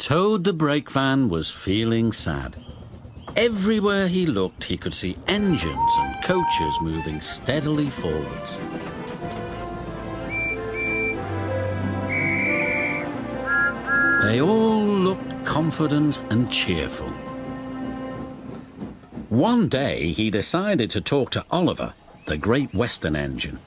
Toad the brake van was feeling sad. Everywhere he looked, he could see engines and coaches moving steadily forwards. They all looked confident and cheerful. One day, he decided to talk to Oliver, the Great Western engine.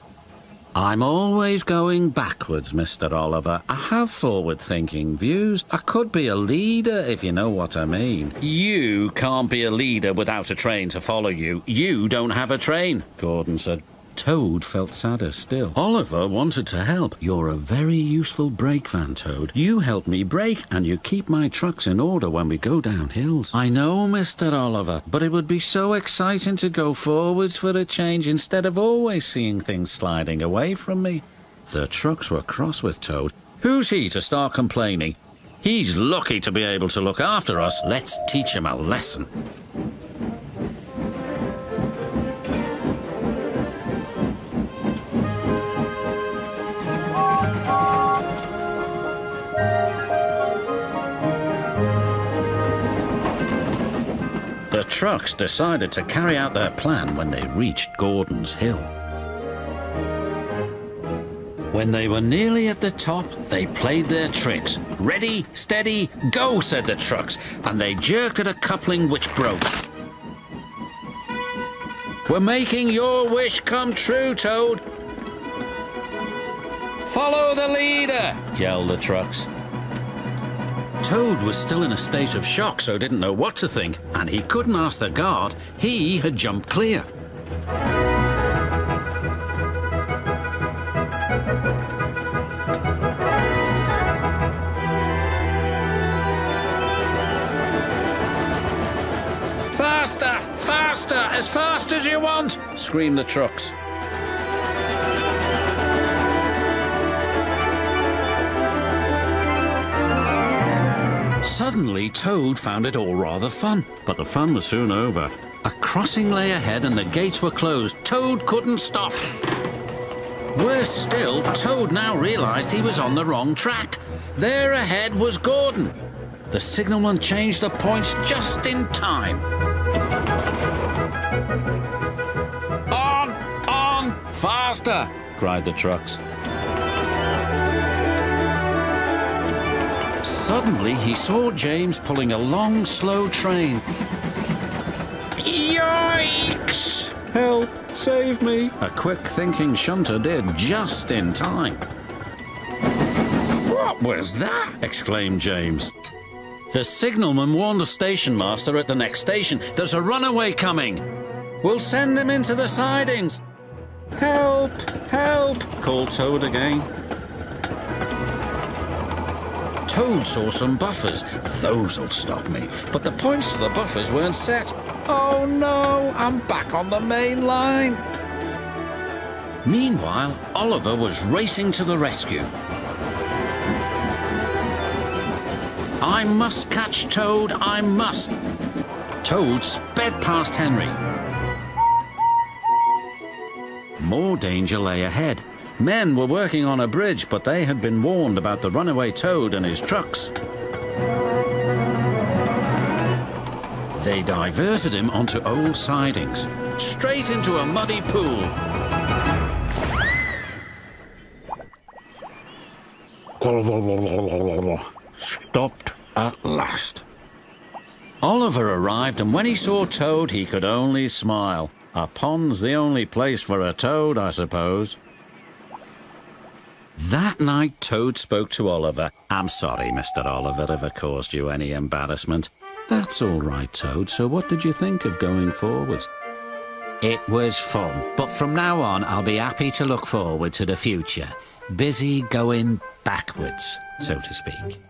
"I'm always going backwards, Mr. Oliver. I have forward-thinking views. I could be a leader, if you know what I mean." "You can't be a leader without a train to follow you. You don't have a train," Gordon said. Toad felt sadder still. Oliver wanted to help. "You're a very useful brake van, Toad. You help me brake and you keep my trucks in order when we go down hills." "I know, Mr. Oliver, but it would be so exciting to go forwards for a change instead of always seeing things sliding away from me." The trucks were cross with Toad. "Who's he to start complaining? He's lucky to be able to look after us. Let's teach him a lesson." The trucks decided to carry out their plan when they reached Gordon's Hill. When they were nearly at the top, they played their tricks. "Ready, steady, go," said the trucks, and they jerked at a coupling which broke. "We're making your wish come true, Toad." "Follow the leader," yelled the trucks. Toad was still in a state of shock, so didn't know what to think, and he couldn't ask the guard. He had jumped clear. "Faster! Faster! As fast as you want!" screamed the trucks. Suddenly, Toad found it all rather fun, but the fun was soon over. A crossing lay ahead and the gates were closed. Toad couldn't stop. Worse still, Toad now realized he was on the wrong track. There ahead was Gordon. The signalman changed the points just in time. "On! On! Faster!" cried the trucks. Suddenly, he saw James pulling a long, slow train. "Yikes! Help! Save me!" a quick-thinking shunter did just in time. "What was that?" exclaimed James. "The signalman warned the station master at the next station. There's a runaway coming. We'll send them into the sidings." "Help! Help!" called Toad again. Toad saw some buffers. "Those'll stop me." But the points to the buffers weren't set. "Oh no, I'm back on the main line." Meanwhile, Oliver was racing to the rescue. "I must catch Toad, I must." Toad sped past Henry. More danger lay ahead. Men were working on a bridge, but they had been warned about the runaway Toad and his trucks. They diverted him onto old sidings, straight into a muddy pool. Stopped at last. Oliver arrived, and when he saw Toad, he could only smile. A pond's the only place for a toad, I suppose. That night, Toad spoke to Oliver. "I'm sorry, Mr. Oliver, if I caused you any embarrassment." "That's all right, Toad. So what did you think of going forwards?" "It was fun, but from now on, I'll be happy to look forward to the future. Busy going backwards, so to speak."